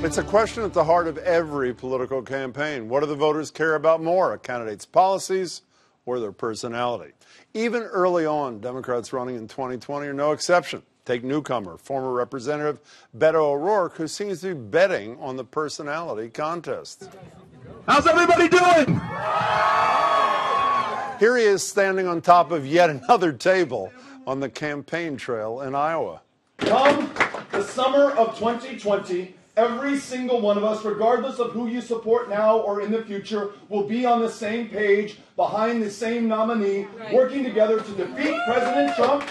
It's a question at the heart of every political campaign. What do the voters care about more, a candidate's policies or their personality? Even early on, Democrats running in 2020 are no exception. Take Newcomer, former Representative Beto O'Rourke, who seems to be betting on the personality contest. How's everybody doing? Here he is standing on top of yet another table on the campaign trail in Iowa. Come the summer of 2020, every single one of us, regardless of who you support now or in the future, will be on the same page, behind the same nominee, working together to defeat President Trump.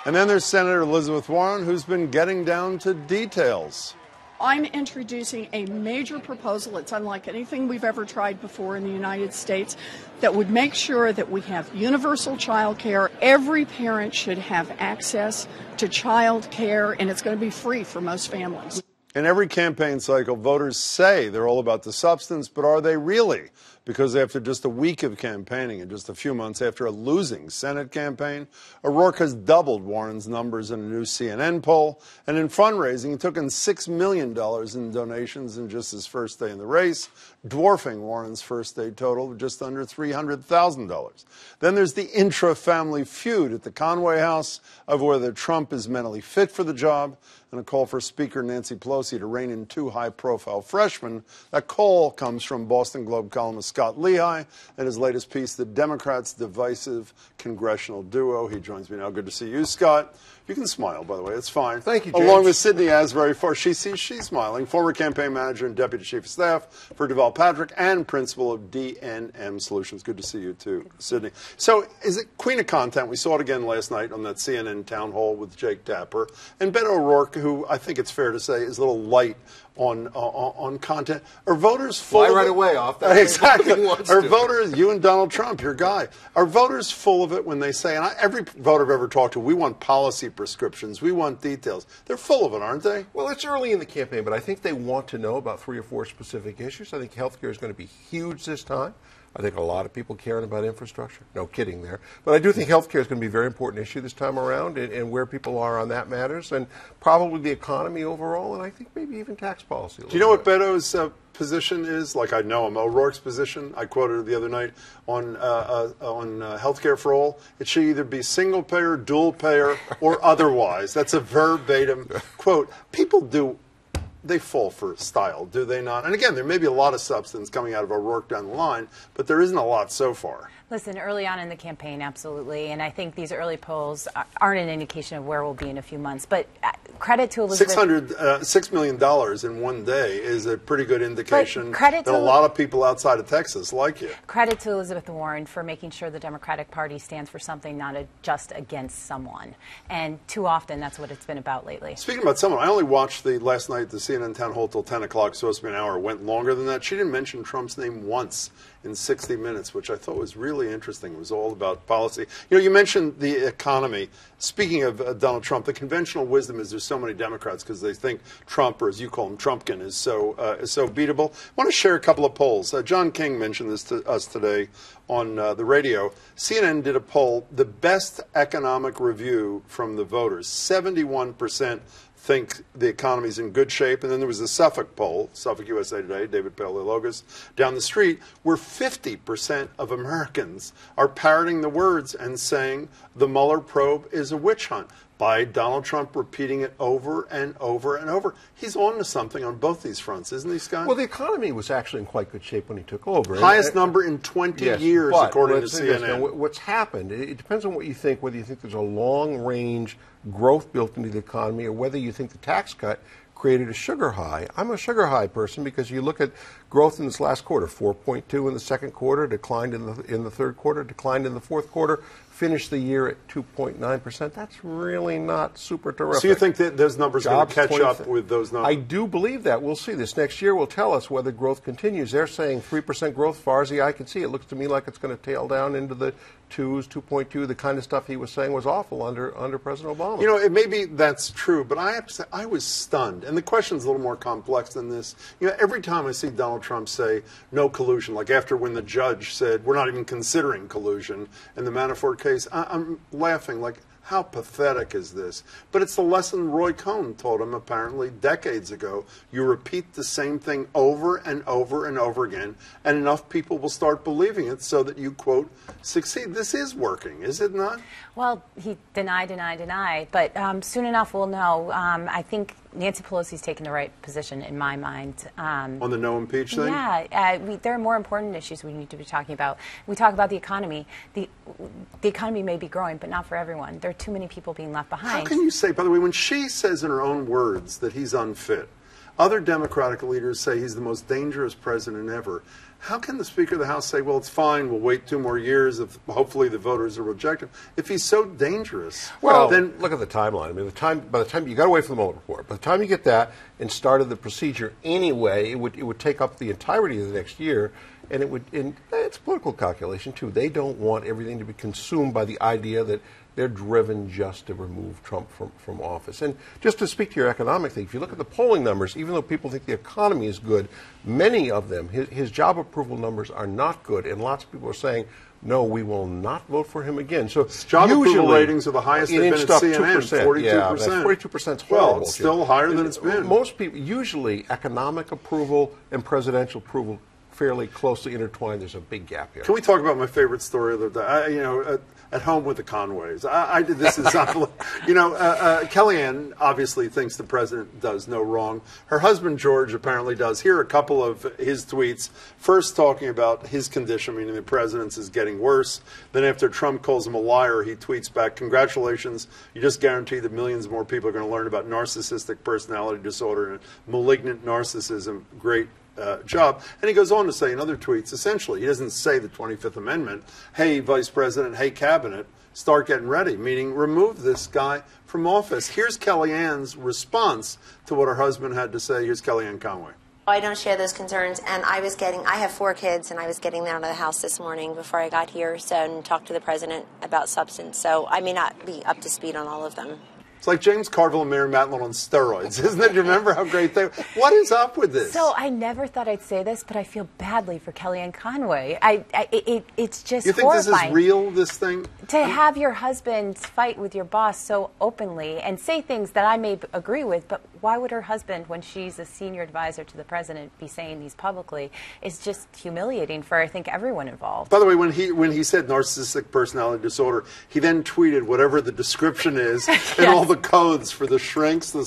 And then there's Senator Elizabeth Warren, who's been getting down to details. I'm introducing a major proposal. It's unlike anything we've ever tried before in the United States that would make sure that we have universal child care. Every parent should have access to child care, and it's going to be free for most families. In every campaign cycle, voters say they're all about the substance, but are they really? Because after just a week of campaigning and just a few months after a losing Senate campaign, O'Rourke has doubled Warren's numbers in a new CNN poll. And in fundraising, he took in $6 million in donations in just his first day in the race, dwarfing Warren's first day total of just under $300,000. Then there's the intra-family feud at the Conway House of whether Trump is mentally fit for the job, and a call for Speaker Nancy Pelosi to rein in two high-profile freshmen. That call comes from Boston Globe columnist Scot Lehigh in his latest piece, The Democrats' Divisive Congressional Duo. He joins me now. Good to see you, Scot. You can smile, by the way. It's fine. Thank you, James. Along with Sydney Asbury, she's smiling, former campaign manager and deputy chief of staff for Deval Patrick and principal of DNM Solutions. Good to see you, too, Sydney. So is it queen of content? We saw it again last night on that CNN town hall with Jake Tapper. And Beto O'Rourke, who I think it's fair to say is a little light on content. Are voters full of it? Right away off that. Exactly. Are voters, you and Donald Trump, your guy, are voters full of it when they say, and every voter I've ever talked to, we want policy prescriptions, we want details. They're full of it, aren't they? Well, it's early in the campaign, but I think they want to know about 3 or 4 specific issues. I think health care is going to be huge this time. I think a lot of people caring about infrastructure. No kidding there. But I do think health care is going to be a very important issue this time around, and where people are on that matters, and probably the economy overall, and I think maybe even tax policy. Do you know what Beto's position is? Like, I know him. O'Rourke's position, I quoted it the other night, on health care for all. It should either be single payer, dual payer, or otherwise. That's a verbatim quote. People they fall for style, do they not? And again, there may be a lot of substance coming out of O'Rourke down the line, but there isn't a lot so far. Listen, early on in the campaign, absolutely. And I think these early polls aren't an indication of where we'll be in a few months. But credit to Elizabeth. $6 million in one day is a pretty good indication that a lot of people outside of Texas like you. Credit to Elizabeth Warren for making sure the Democratic Party stands for something, not just against someone. And too often, that's what it's been about lately. Speaking about someone, I only watched last night the CNN town hall till 10 o'clock, supposed to be an hour. It went longer than that. She didn't mention Trump's name once in 60 minutes, which I thought was really interesting. It was all about policy. You know, you mentioned the economy. Speaking of Donald Trump, the conventional wisdom is there's so many Democrats because they think Trump, or as you call him, Trumpkin, is so beatable. I want to share a couple of polls. John King mentioned this to us today on the radio. CNN did a poll, the best economic review from the voters. 71% think the economy's in good shape. And then there was the Suffolk poll, Suffolk USA Today, David Paleologos, down the street, where 50% of Americans are parroting the words and saying the Mueller probe is a witch hunt, by Donald Trump repeating it over and over and over. He's on to something on both these fronts, isn't he, Scott? Well, the economy was actually in quite good shape when he took over. Highest number in 20 years, according to CNN. Now, what's happened, it depends on what you think, whether you think there's a long-range growth built into the economy or whether you think the tax cut created a sugar high. I'm a sugar high person because you look at growth in this last quarter, 4.2 in the second quarter, declined in the third quarter, declined in the fourth quarter, finished the year at 2.9%. That's really not super terrific. So you think that those numbers are going to catch up with those numbers? I do believe that. We'll see. This next year will tell us whether growth continues. They're saying 3% growth, far as the eye can see. It looks to me like it's going to tail down into the 2s, 2.2. The kind of stuff he was saying was awful under President Obama. You know, maybe that's true, but I have to say I was stunned. And the question's a little more complex than this. You know, every time I see Donald Trump say no collusion, like after when the judge said we're not even considering collusion in the Manafort case, I'm laughing like, How pathetic is this? But it's the lesson Roy Cohn told him apparently decades ago. You repeat the same thing over and over and over again, and enough people will start believing it so that you, quote, succeed. This is working, is it not? Well, he denied, but soon enough we'll know. I think Nancy Pelosi's taken the right position in my mind. On the no impeach thing? Yeah, there are more important issues we need to be talking about. We talk about the economy. The economy may be growing, but not for everyone. There are too many people being left behind. How can you say, by the way, when she says in her own words that he's unfit, other Democratic leaders say he's the most dangerous president ever. How can the Speaker of the House say, well, it's fine, we'll wait 2 more years if hopefully the voters will reject him, if he's so dangerous? Well, then look at the timeline. I mean, by the time you got to wait for the Mueller report. By the time you get that and started the procedure anyway, it would take up the entirety of the next year, and it's political calculation too. They don't want everything to be consumed by the idea that they're driven just to remove Trump from office. And just to speak to your economic thing, if you look at the polling numbers, even though people think the economy is good, many of them, his job approval numbers are not good, and lots of people are saying, no, we will not vote for him again. So job approval ratings are the highest they've been at CNN, 42%. Yeah, 42% is horrible. Well, it's still higher than it's been. Most people, usually economic approval and presidential approval fairly closely intertwined. There's a big gap here. Can we talk about my favorite story of the day? At home with the Conways. I did this example. Kellyanne obviously thinks the president does no wrong. Her husband, George, apparently does. Here are a couple of his tweets. First, talking about his condition, meaning the president's is getting worse. Then after Trump calls him a liar, he tweets back, congratulations, you just guaranteed that millions more people are going to learn about narcissistic personality disorder and malignant narcissism. Great job. And he goes on to say in other tweets, essentially, he doesn't say the 25th Amendment, hey, Vice President, hey, Cabinet, start getting ready, meaning remove this guy from office. Here's Kellyanne's response to what her husband had to say. Here's Kellyanne Conway. I don't share those concerns, and I have 4 kids, and I was getting them out of the house this morning before I got here, and talked to the president about substance. So I may not be up to speed on all of them. It's like James Carville and Mary Matlin on steroids, isn't it? Do you remember how great they were? What is up with this? So I never thought I'd say this, but I feel badly for Kellyanne Conway. It's just You think horrifying. This is real, this thing? To have your husband fight with your boss so openly and say things that I may agree with, but why would her husband, when she's a senior advisor to the president, be saying these publicly? Is just humiliating for, I think, everyone involved. By the way, when he said narcissistic personality disorder, he then tweeted whatever the description is Yes. and all the codes for the shrinks, the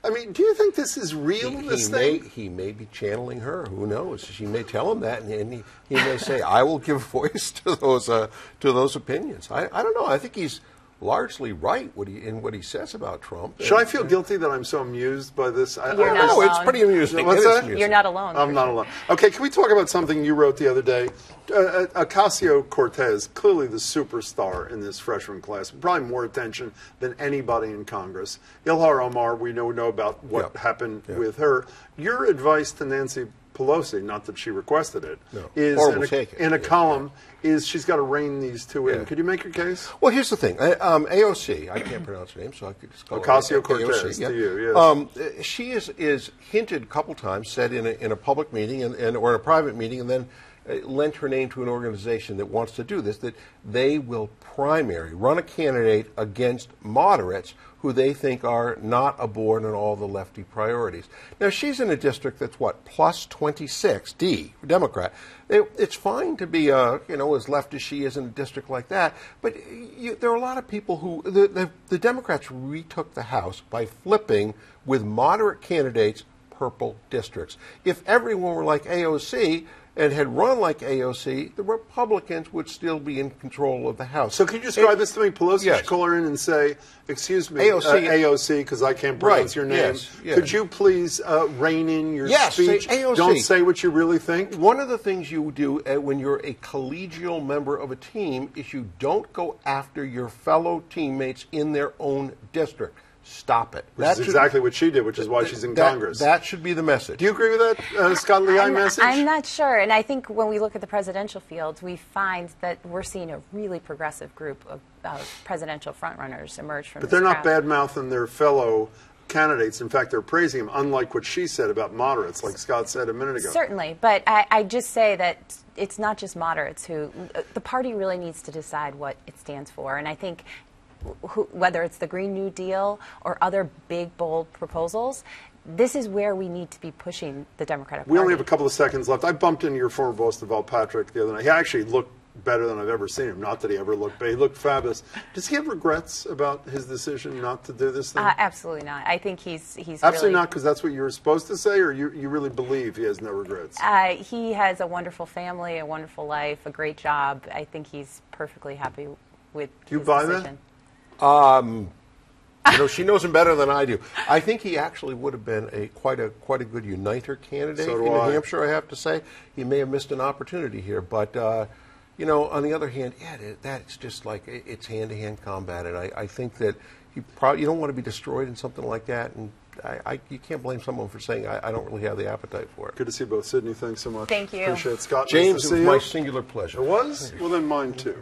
I mean, do you think this is real, this thing? He may be channeling her. Who knows? She may tell him that, and he may say, I will give voice to those opinions. I don't know. I think he's largely right in what he says about Trump. Should I feel guilty that I'm so amused by this? You're not alone. It's pretty amusing. What's that? You're not alone. I'm not alone. Okay, can we talk about something you wrote the other day? Ocasio-Cortez, clearly the superstar in this freshman class, probably more attention than anybody in Congress. Ilhan Omar, we know about what happened with her. Your advice to Nancy Pelosi, not that she requested it, is in a column is she's got to rein these two in. Could you make your case? Well, here's the thing. AOC, I can't pronounce her name, so I could just call her Ocasio-Cortez AOC, to you, yes. She is hinted a couple times, said in a public meeting or in a private meeting, and then lent her name to an organization that wants to do this, that they will run a candidate against moderates who they think are not aboard on all the lefty priorities. Now, she's in a district that's, plus 26, Democrat. It's fine to be, as left as she is in a district like that, but there are a lot of people who, the Democrats retook the House by flipping with moderate candidates purple districts. If everyone were like AOC, and had run like AOC, the Republicans would still be in control of the House. So can you describe this to me? Pelosi should call her in and say, excuse me, AOC, because I can't pronounce your name. Could you please rein in your speech? Say AOC. Don't say what you really think? One of the things you do when you're a collegial member of a team is you don't go after your fellow teammates in their own district. Stop it. That's exactly what she did, which is why she's in Congress. That should be the message. Do you agree with that, Scott Lehigh message? I'm not sure. And I think when we look at the presidential field, we find that we're seeing a really progressive group of presidential frontrunners emerge from But this they're not crowd. bad-mouthing their fellow candidates. In fact, they're praising him, unlike what she said about moderates, like Scott said a minute ago. Certainly, but I just say that it's not just moderates who, the party really needs to decide what it stands for. And I think whether it's the Green New Deal or other big, bold proposals, this is where we need to be pushing the Democratic Party. We only have a couple of seconds left. I bumped into your former boss, Deval Patrick, the other night. He actually looked better than I've ever seen him. Not that he ever looked bad. He looked fabulous. Does he have regrets about his decision not to do this thing? Absolutely not. I think he's absolutely really, not, because that's what you were supposed to say, or you really believe he has no regrets? He has a wonderful family, a wonderful life, a great job. I think he's perfectly happy with Do you his buy decision. that? You know, she knows him better than I do. I think he actually would have been quite a good uniter candidate in New Hampshire, I have to say. He may have missed an opportunity here, but you know, on the other hand, yeah, that's just like it's hand-to-hand combat, and I think that you don't want to be destroyed in something like that, and you can't blame someone for saying I don't really have the appetite for it. Good to see you both. Sydney, thanks so much. Thank you. Appreciate it. Scott, James, nice to it see was my you. singular pleasure. It was? Well, then mine too.